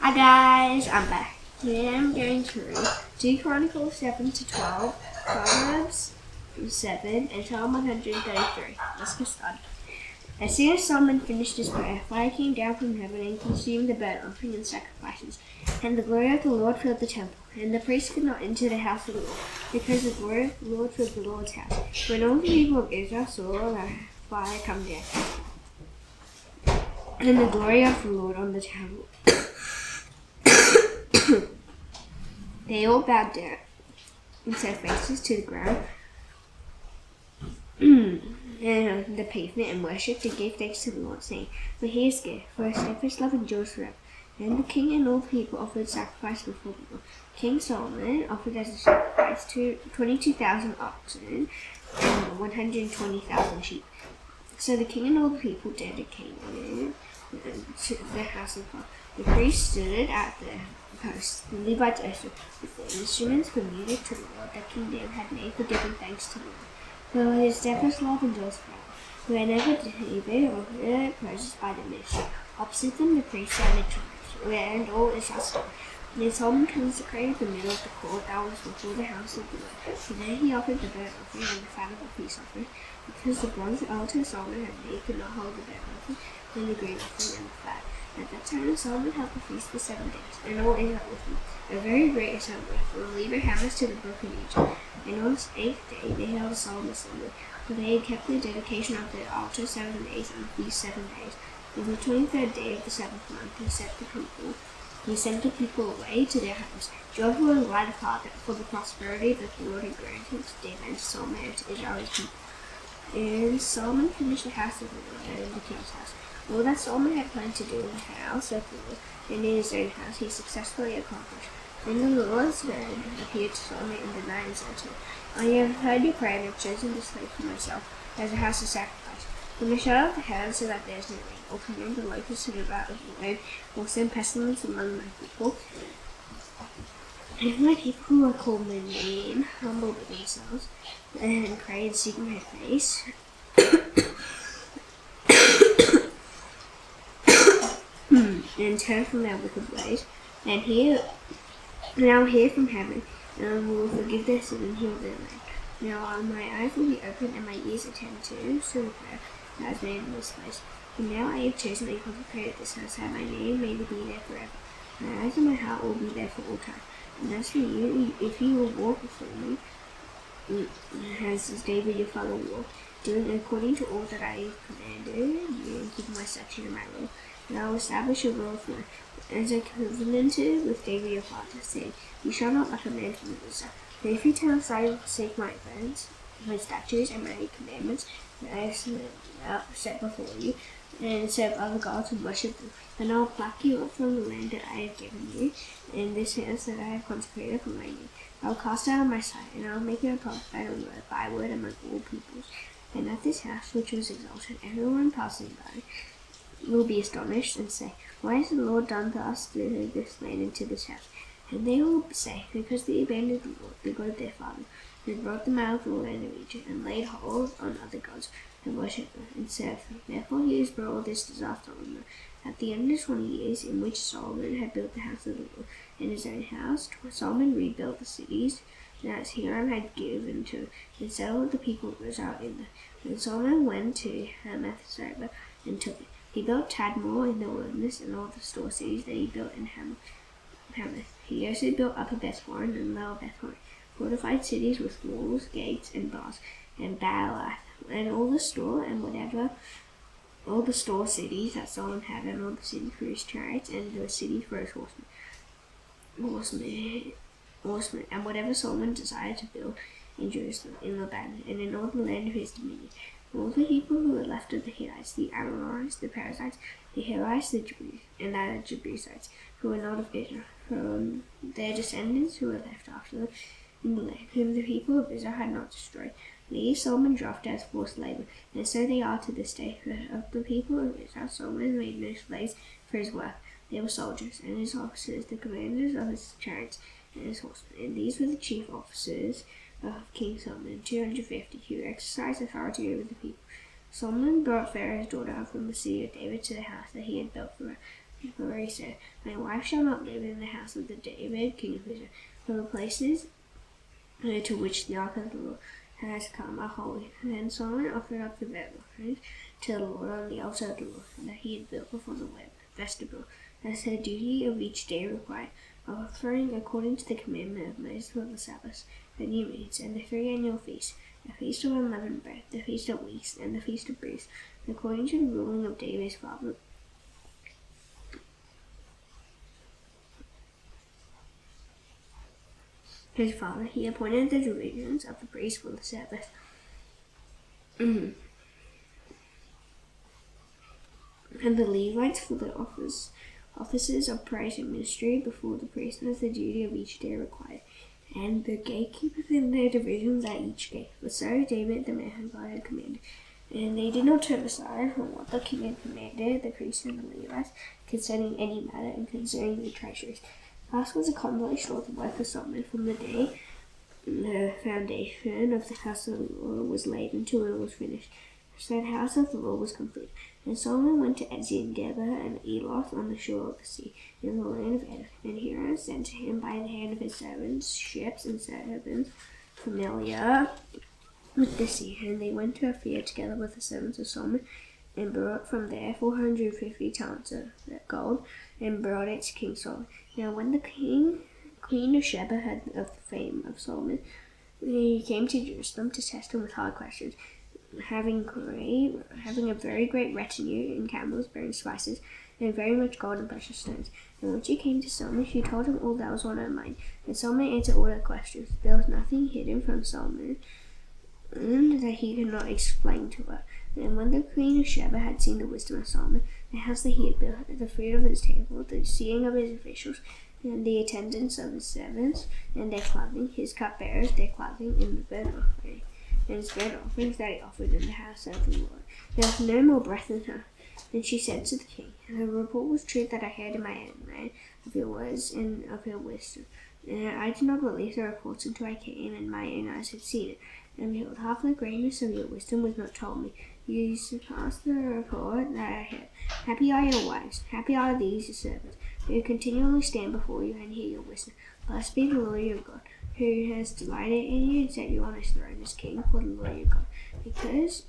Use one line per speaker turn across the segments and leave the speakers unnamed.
Hi guys, I'm back. Today I'm going through 2 Chronicles 7 to 12, Proverbs 7, and Psalm 133. Let's get started. As soon as Solomon finished his prayer, fire came down from heaven and consumed the burnt offering and sacrifices, and the glory of the Lord filled the temple. And the priests could not enter the house of the Lord, because the glory of the Lord filled the Lord's house. When all the people of Israel saw the fire come down, and the glory of the Lord on the temple, they all bowed down and set faces to the ground and on the pavement and worshipped and gave thanks to the Lord, saying, For he is good, for his steadfast love endures forever. And the king and all the people offered sacrifice before the Lord. King Solomon offered as a sacrifice 22,000 oxen and 120,000 sheep. So the king and all the people dedicated to the house of God. The priests stood at the posts. The Levites also with their instruments for music to the Lord that King David had made for giving thanks to the Lord. For his steadfast love endures forever. Whenever David offered praises by the ministry, opposite them the priests sounded trumpets, and all Israel stood. Then Solomon consecrated the middle of the court that was before the house of the Lord. So there he offered the burnt offering and the fat of the peace offering, because the bronze altar Solomon had made could not hold the burnt offering, and the grain offering and the fat. At that time Solomon held the feast for 7 days, and all Israel with him, a very great assembly, from the Lever hammers to the brook of Egypt. And on the 8th day they held a solemn assembly, for they had kept the dedication of the altar 7 days, and the feast 7 days. On the 23rd day of the 7th month he sent the people away to their homes, joyful and glad of heart for the prosperity that the Lord had granted to David and to Solomon and to Israel his people. And Solomon finished the house of the Lord and the king's house. All that Solomon had planned to do in the house of the Lord and in his own house he successfully accomplished. Then the Lord's word appeared to Solomon in the night and said to him, I have heard your prayer and have chosen this place for myself as a house of sacrifice. When I shut out the heavens so that there is no rain, or command the locusts to devour the land, or send pestilence among my people, if my people who are called my name humble themselves and pray and seek my face, and turn from their wicked ways, and I will hear from heaven, and will forgive their sin and heal their land. Now my eyes will be open and my ears attend to the prayer that is made in this place. And now I have chosen and consecrated this house, that my name may be there forever. My eyes and my heart will be there for all time. And as for you, if you will walk before me, as David your father walked, doing according to all that I have commanded you, and keeping my statute and my rule, and I will establish a rule of mine, as I covenanted with David your father, saying, You shall not utter man from Israel. But if you turn aside and forsake my events, my statutes, and my commandments that I have set before you, and serve other gods and worship them, then I will pluck you up from the land that I have given you, and this house that I have consecrated for my name. I will cast out of my sight, and I will make you a prophet and byword among all peoples. And at this house which was exalted, everyone passing by will be astonished and say, Why has the Lord done to us to this land and to this house? And they will say, Because they abandoned the Lord, the God of their father, and brought them out of the land of Egypt, and laid hold on other gods, and worshipped them, and served them. Therefore he has brought all this disaster on them. At the end of 20 years, in which Solomon had built the house of the Lord, and his own house, Solomon rebuilt the cities that Hiram had given to, and settled the people of Israel in them. When Solomon went to Hamath and took it, he built Tadmor in the wilderness, and all the store cities that he built in Hamath. He also built Upper Bethhoron and Lower Bethhoron, fortified cities with walls, gates, and bars, and Baalath, and all the store cities that Solomon had, and all the cities for his chariots, and the cities for his horsemen, and whatever Solomon desired to build in Jerusalem, in Lebanon, and in all the land of his dominion. All the people who were left of the Hittites, the Amorites, the Perizzites, the Hivites, the Jebusites, who were not of Israel, from their descendants who were left after them in the land, whom the people of Israel had not destroyed. These Solomon drafted as forced labor, and so they are to this day. For of the people of Israel, Solomon made no slaves for his work. They were soldiers, and his officers, the commanders of his chariots and his horsemen. And these were the chief officers of King Solomon, 250, who exercised authority over the people. Solomon brought Pharaoh's daughter from the city of David to the house that he had built for her. For he said, "My wife shall not live in the house of the David, king of Israel, for the places to which the ark of the Lord has come are holy." Then Solomon offered up the burnt offerings to the Lord on the altar of the Lord that he had built before the vestibule, as the duty of each day required, offering according to the commandment of Moses for the Sabbaths, the new moons, and the 3 annual feasts, the feast of unleavened bread, the feast of weeks, and the feast of booths, according to the ruling of David his father. He appointed the divisions of the priests for the Sabbath. And the Levites for the offices of praise and ministry before the priest, as the duty of each day required, and the gatekeepers in their divisions at each gate. For so David the man of God had commanded. And they did not turn aside from what the king had commanded, the priests and the Levites, concerning any matter and concerning the treasuries. Thus was accomplished all the work of Solomon from the day the foundation of the house of the Lord was laid until it was finished. So the house of the Lord was complete. And Solomon went to Ezion-Geber and Eloth on the shore of the sea, in the land of Edom. And Hiram sent to him by the hand of his servants, ships and servants, familiar with the sea. And they went to Ophir together with the servants of Solomon, and brought from there 450 talents of gold, and brought it to King Solomon. Now when the Queen of Sheba heard of the fame of Solomon, he came to Jerusalem to test him with hard questions, having a very great retinue in camels bearing spices, and very much gold and precious stones. And when she came to Solomon, she told him all that was on her mind. And Solomon answered all her questions. There was nothing hidden from Solomon that he could not explain to her. And when the Queen of Sheba had seen the wisdom of Solomon, the house that he had built, the food of his table, the seating of his officials, and the attendance of his servants, and their clothing, his cupbearers, their clothing, and the burnt offering, and his burnt offerings that he offered in the house of the Lord, there was no more breath in her. And she said to the king, "The report was true that I heard in my own land of your words and of your wisdom. And I did not believe the reports until I came, and my own eyes had seen it. And behold, half the greatness of your wisdom was not told me. You surpassed the report that I heard. Happy are your wives, happy are these your servants, who continually stand before you and hear your wisdom. Blessed be the Lord your God, who has delighted in you and set you on his throne as king for the Lord your God. Because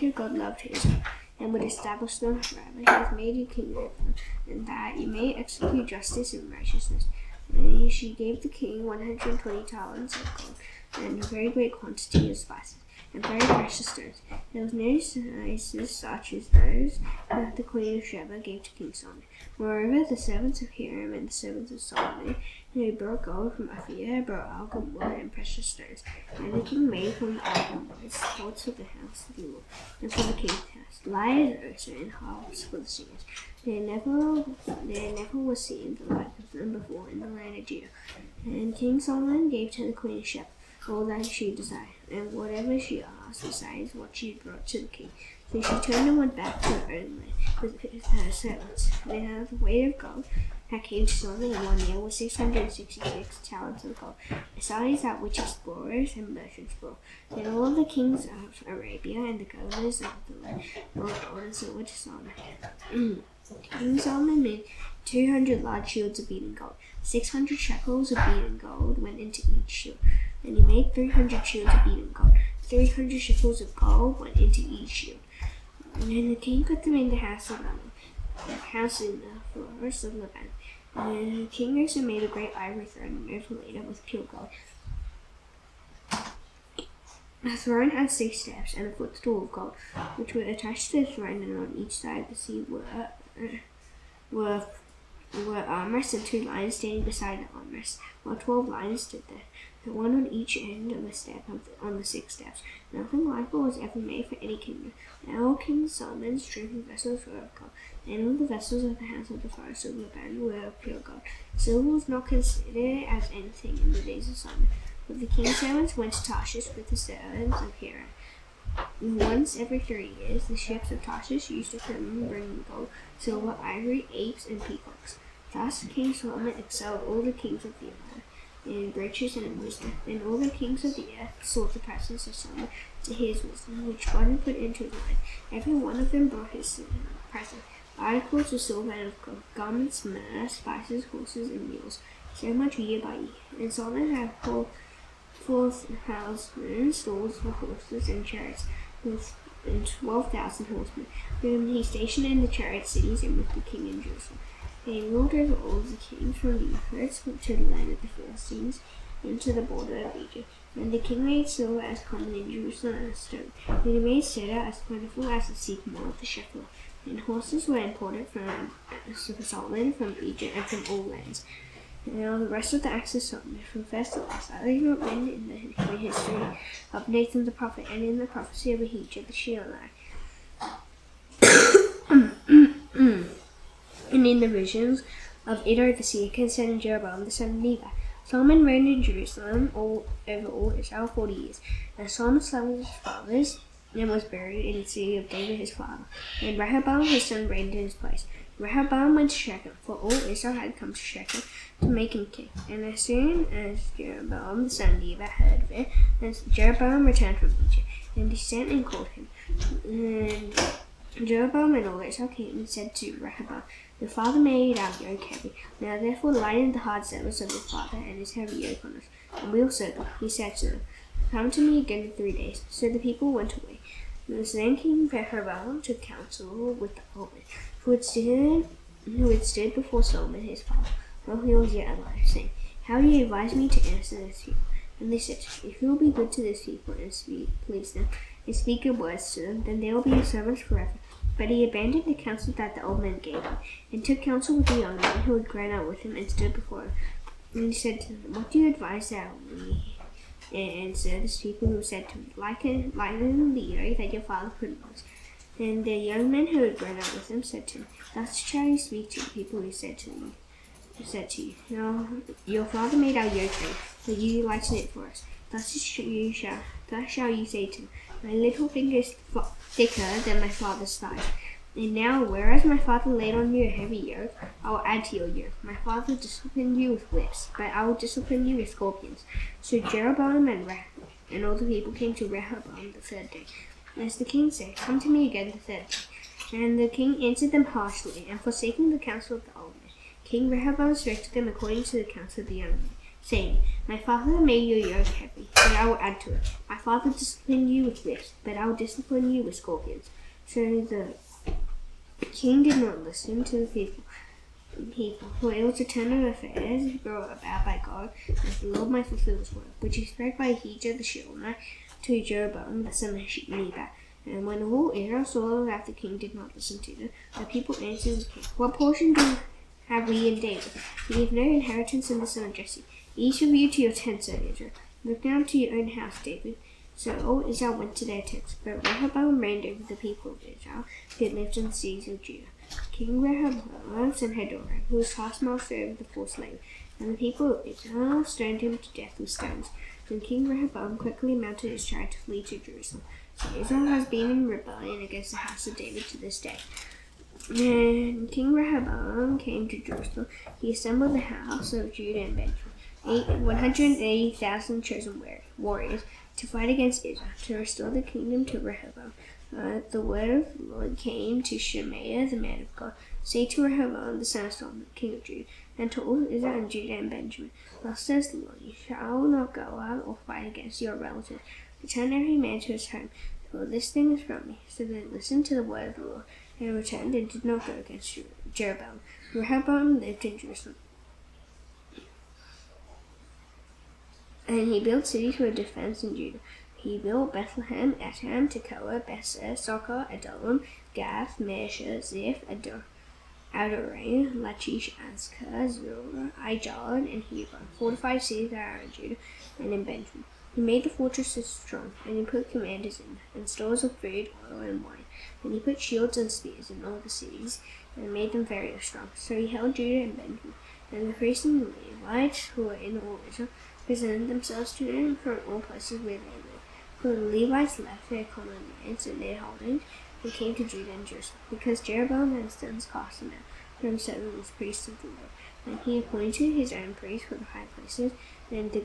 your God loved Israel and would establish them forever, he has made you king over them, and that you may execute justice and righteousness." And she gave the king 120 talents of gold, and a very great quantity of spices, and very precious stones. There was no sizes such as those that the Queen of Sheba gave to King Solomon. Moreover, the servants of Hiram and the servants of Solomon, who brought gold from Ophir, brought algum wood and precious stones. And the king made from the algum wood pots for the house of the Lord, and for the king's house, lyres also, and harps for the singers. There never was seen the like of them before in the land of Judah. And King Solomon gave to the Queen of Sheba all that she desired, and whatever she asked, besides what she had brought to the king. So she turned and went back to her own land with her servants. Now the weight of gold that came to Solomon in 1 year was 666 talents of gold, besides that which explorers and merchants brought. Then all the kings of Arabia and the governors of the land brought gold and silver to Solomon. King Solomon made 200 large shields of beaten gold. 600 shekels of beaten gold went into each shield. And he made 300 shields of beaten gold. 300 shekels of gold went into each shield. And then the king put them in the house in the forest of Lebanon. And the king also made a great ivory throne and overlaid it with pure gold. The throne had 6 steps and a footstool of gold, which were attached to the throne, and on each side of the seat were armrests and 2 lions standing beside the armrests, while 12 lions stood there, the one on each end of a step on the 6 steps. Nothing like what was ever made for any kingdom. Now all King Solomon's drinking vessels were of gold, and all the vessels of the house of the forest of Lebanon were of pure gold. Silver was not considered as anything in the days of Solomon. But the king's servants went to Tarshish with the servants of Hiram. Once every 3 years, the ships of Tarshish used to come bringing gold, silver, ivory, apes, and peacocks. Thus King Solomon excelled all the kings of the earth in riches and in wisdom. And all the kings of the earth sought the presence of Solomon to hear his wisdom, which God had put into his mind. Every one of them brought his present, articles of silver and of gold, garments, myrrh, spices, horses, and mules, so much year by year. And Solomon had 4,000 stalls for horses and chariots, with 12,000 horsemen, whom he stationed in the chariot cities and with the king in Jerusalem. And he ruled over all the kings from the Euphrates to the land of the Philistines, and to the border of Egypt. And the king made silver as common in Jerusalem as stone, and he made cedar as plentiful as the sycamore of the shepherd. And horses were imported from Solomon from Egypt and from all lands. And all the rest of the acts of Solomon, from first to last, are they not written in the history of Nathan the prophet, and in the prophecy of Ahijah the Shilonite, and in the visions of Iddo the seer concerning Jeroboam the son of Nebat? Solomon reigned in Jerusalem over all Israel 40 years. And Solomon slept with his fathers, and was buried in the city of David his father. And Rehoboam his son reigned in his place. Rehoboam went to Shechem, for all Israel had come to Shechem to make him king. And as soon as Jeroboam the son of Nebat heard of it, and Jeroboam returned from Egypt, and he sent and called him. And Jeroboam and all Israel came and said to Rehoboam, "Your father made our yoke heavy. Now therefore lighten the hard service of your father and his heavy yoke on us, and we will serve him." He said to them, "Come to me again in 3 days." So the people went away. Then King Rehoboam took counsel with the old men who had stood before Solomon his father, while he was yet alive, saying, "How do you advise me to answer this people?" And they said, "If you will be good to this people and please them, and speak good words to them, then they will be your servants forever." But he abandoned the counsel that the old men gave him, and took counsel with the young men who had grown up with him and stood before him. And he said to them, "What do you advise that we answer this people?" Who said to him, "Liken the yoke that your father put on us." And the young men who had grown up with him said to him, "Thus shall you speak to the people who said to you, now, your father made our yoke heavy, but you lighten it for us. Thus shall you say to them, my little finger is thicker than my father's thigh. And now, whereas my father laid on you a heavy yoke, I will add to your yoke. My father disciplined you with whips, but I will discipline you with scorpions." So Jeroboam and all the people came to Rehoboam the third day. As the king said, "Come to me again the third day." And the king answered them harshly, and forsaking the counsel of the old men, King Rehoboam spoke to them according to the counsel of the young men, saying, "My father made your yoke heavy, but I will add to it. My father disciplined you with whips, but I will discipline you with scorpions." So the king did not listen to the people, for it was a turn of affairs brought about by God, as the Lord might fulfill his word, which he spoke by Ahijah the Shilonite to Jeroboam the son of Nebat. And when all Israel saw that the king did not listen to them, the people answered the king, "What portion have we in David? We have no inheritance in the son of Jesse. Each of you to your tents, O Israel. Look down to your own house, David." So all Israel went to their tents, but Rehoboam reigned over the people of Israel, who lived in the cities of Judah. King Rehoboam sent Hadoram, who was taskmaster over the forced labor, and the people of Israel stoned him to death with stones. Then King Rehoboam quickly mounted his chariot to flee to Jerusalem. So Israel has been in rebellion against the house of David to this day. When King Rehoboam came to Jerusalem, he assembled the house of Judah and Benjamin, 180,000 chosen warriors, to fight against Israel, to restore the kingdom to Rehoboam. The word of the Lord came to Shemaiah, the man of God. "Say to Rehoboam, the son of Solomon, king of Judah, and to all Israel and Judah and Benjamin, thus says the Lord, you shall not go out or fight against your relatives. Return every man to his home, for this thing is from me." So they listened to the word of the Lord, and returned and did not go against Jeroboam. Rehoboam lived in Jerusalem. And he built cities for defense in Judah. He built Bethlehem, Etam, Tekoa, Beser, Socoh, Adullam, Gath, Mesha, Ziph, Adoram, Lachish, Azekah, Zorah, Aijalon, and Hebron, fortified cities that are in Judah and in Benjamin. He made the fortresses strong, and he put commanders in them, and stores of food, oil, and wine. And he put shields and spears in all the cities, and made them very strong. So he held Judah and Benjamin. And the priests and the Levites, who were in all Israel, presented themselves to him from all places where they lived. For the Levites left their common lands and their holdings, and came to Judah and Jerusalem, because Jeroboam and his sons cast them out for himself as priests of the Lord. And he appointed his own priests for the high places, and the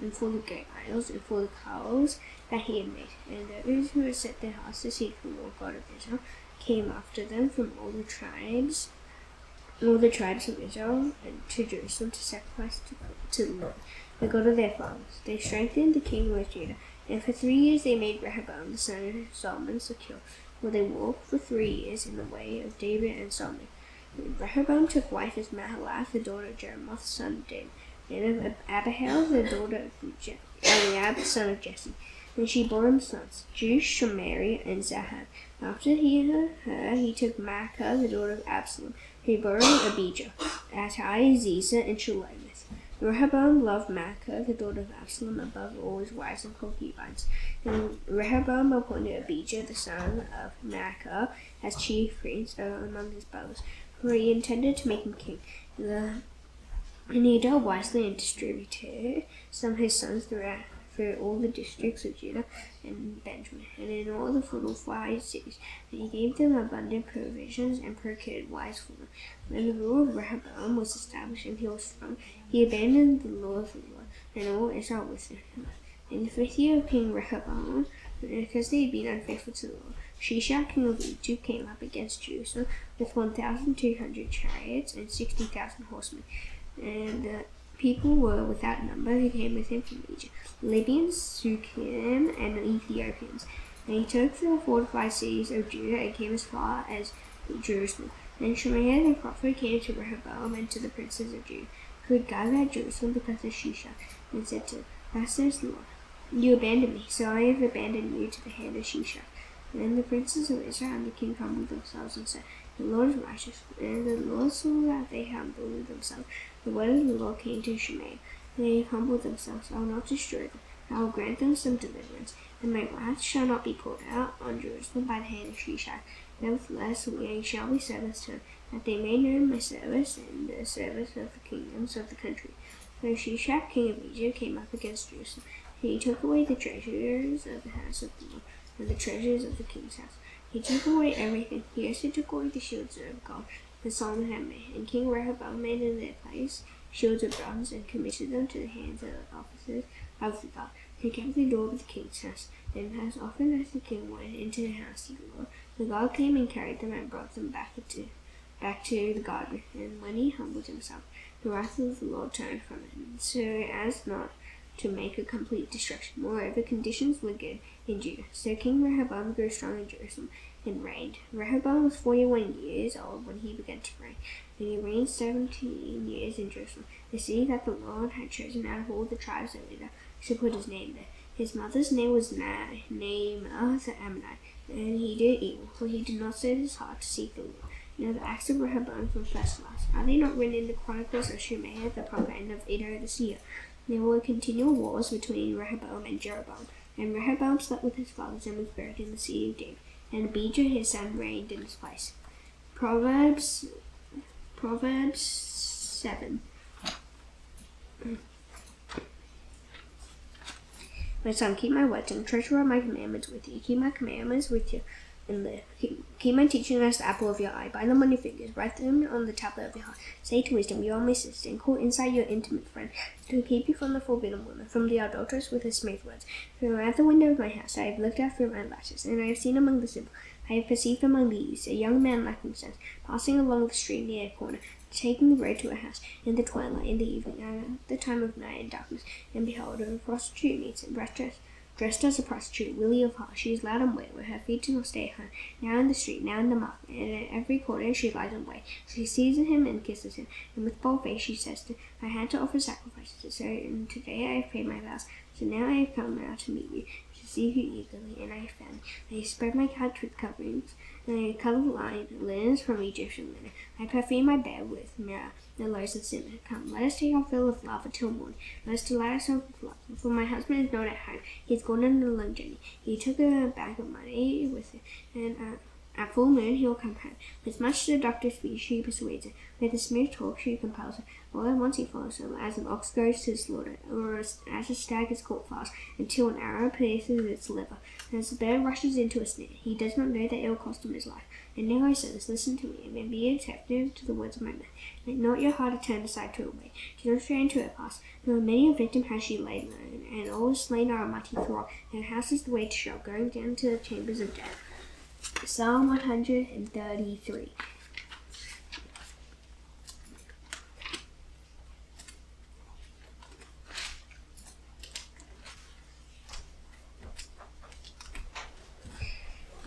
and for the great idols, and for the cows that he had made. And those who had set their hearts to seek the Lord God of Israel came after them from all the tribes of Israel, and to Jerusalem to sacrifice to the Lord, the God of their fathers. They strengthened the kingdom of Judah, and for 3 years they made Rehoboam the son of Solomon secure, for they walked for 3 years in the way of David and Solomon. And Rehoboam took wife as Mahalath, the daughter of Jeremoth, son of David, and of Abihail, the daughter of Eliab, son of Jesse. And she bore him sons, Jush, Shemari, and Zahab. After he had her, he took Maacah, the daughter of Absalom. He bore him Abijah, Attai, Ziza, and Shelomith. Rehoboam loved Maacah, the daughter of Absalom, above all his wives and concubines. And Rehoboam appointed Abijah, the son of Maacah, as chief priest among his brothers, for he intended to make him king. And he dealt wisely and distributed some of his sons through all the districts of Judah and Benjamin, and in all the fortified cities. And he gave them abundant provisions and procured wives for them. When the rule of Rehoboam was established and he was strong, he abandoned the law of the Lord, and all Israel with him. In the 5th year of King Rehoboam, because they had been unfaithful to the Lord, Shishak, king of Egypt, came up against Jerusalem with 1,200 chariots and 60,000 horsemen. And the people were without number who came with him from Egypt, Libyans, Sukkim, and Ethiopians. And he took the fortified cities of Judah and came as far as Jerusalem. Then Shemaiah the prophet came to Rehoboam and to the princes of Judah, who had gathered at Jerusalem because of Shishak, and said to him, Thus says the Lord, you abandoned me, so I have abandoned you to the hand of Shishak. And then the princes of Israel and the king humbled themselves and said, The Lord is righteous. And the Lord saw that they humbled themselves. The word of the Lord came to Shemaiah. They humbled themselves. I will not destroy them. I will grant them some deliverance, and my wrath shall not be poured out on Jerusalem by the hand of Shishak. Nevertheless, we shall be servants to him, that they may know my service and the service of the kingdoms of the country. So Shishak, king of Egypt, came up against Jerusalem. He took away the treasures of the house of the Lord, and the treasures of the king's house. He took away everything. He also took away the shields of gold that Solomon had made, and King Rehoboam made in their place shields of bronze, and committed them to the hands of the officers of the guard, who kept the door of the king's house. And as often as the king went into the house of the Lord, the guard came and carried them and brought them back to the garden. And when he humbled himself, the wrath of the Lord turned from him, so as not to make a complete destruction. Moreover, conditions were good in Judah. So King Rehoboam grew strong in Jerusalem and reigned. Rehoboam was 41 years old when he began to reign, and he reigned 17 years in Jerusalem, the city that the Lord had chosen out of all the tribes of Israel to put his name there. His mother's name was Naamah the Ammonite, and he did evil, for he did not set his heart to seek the Lord. Now the acts of Rehoboam from first to last, are they not written in the Chronicles of Shemaiah the prophet and of Iddo the seer? There were continual wars between Rehoboam and Jeroboam, and Rehoboam slept with his fathers and was buried in the city of David, and Abijah his son reigned in his place. Proverbs 7. My son, keep my words and treasure my commandments with you. Keep my commandments with you and live. Keep my teaching as the apple of your eye. Bind them on your fingers. Write them on the tablet of your heart. Say to wisdom, you are my sister, and call insight your intimate friend, to keep you from the forbidden woman, from the adulteress with her smooth words. From at the window of my house I have looked out through my lattice, and I have seen among the simple, I have perceived among the youths, a young man lacking sense, passing along the street near a corner, taking the road to a house, in the twilight, in the evening, at the time of night and darkness. And behold, a prostitute meets him, dressed as a prostitute, willy of heart. She is loud and wet, where her feet do not stay at home, now in the street, now in the market, and at every corner she lies in wait. She seizes him and kisses him, and with bold face she says to him, I had to offer sacrifices, so today I have paid my vows, so now I have come out to meet you, to see you eagerly, and I have found you. I spread my couch with coverings, and I covered linens from Egyptian linen. I perfume my bed with myrrh, and loaves of cinnamon. Come, let us take our fill of love until morning. Let us delight ourselves with love. For my husband is not at home. He has gone on a long journey. He took a bag of money with him, and At full moon he will come home. With much to the doctor's speech she persuades her. With a smooth talk she compels her. All at once he follows her, as an ox goes to the slaughter, or as a stag is caught fast, until an arrow pierces its liver. And as the bird rushes into a snare, he does not know that it will cost him his life. And now, O sons, listen to me, and be attentive to the words of my mouth. Let not your heart turn aside to her way. Do not stray into her paths. For many a victim has she laid low, and all the slain are a mighty throng. Her house is the way to Sheol, going down to the chambers of death. Psalm 133.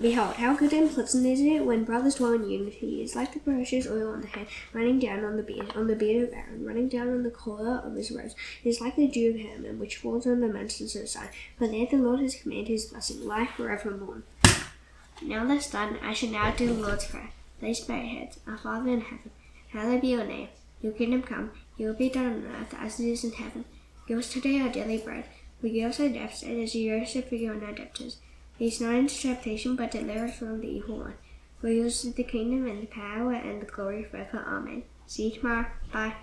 Behold, how good and pleasant is it when brothers dwell in unity. It is like the precious oil on the head, running down on the beard of Aaron, running down on the collar of his robes. It is like the dew of Hermon, which falls on the mountains of Zion. For there the Lord has commanded his blessing, life forevermore. Now that's done, I shall now do the Lord's Prayer. Let's bow our heads. Our Father in heaven, hallowed be your name. Your kingdom come, your will be done on earth as it is in heaven. Give us today our daily bread. Forgive us our debts, as you also forgive our debtors. Lead us not into temptation, but deliver us from the evil one. For yours is the kingdom, and the power, and the glory forever. Amen. See you tomorrow. Bye.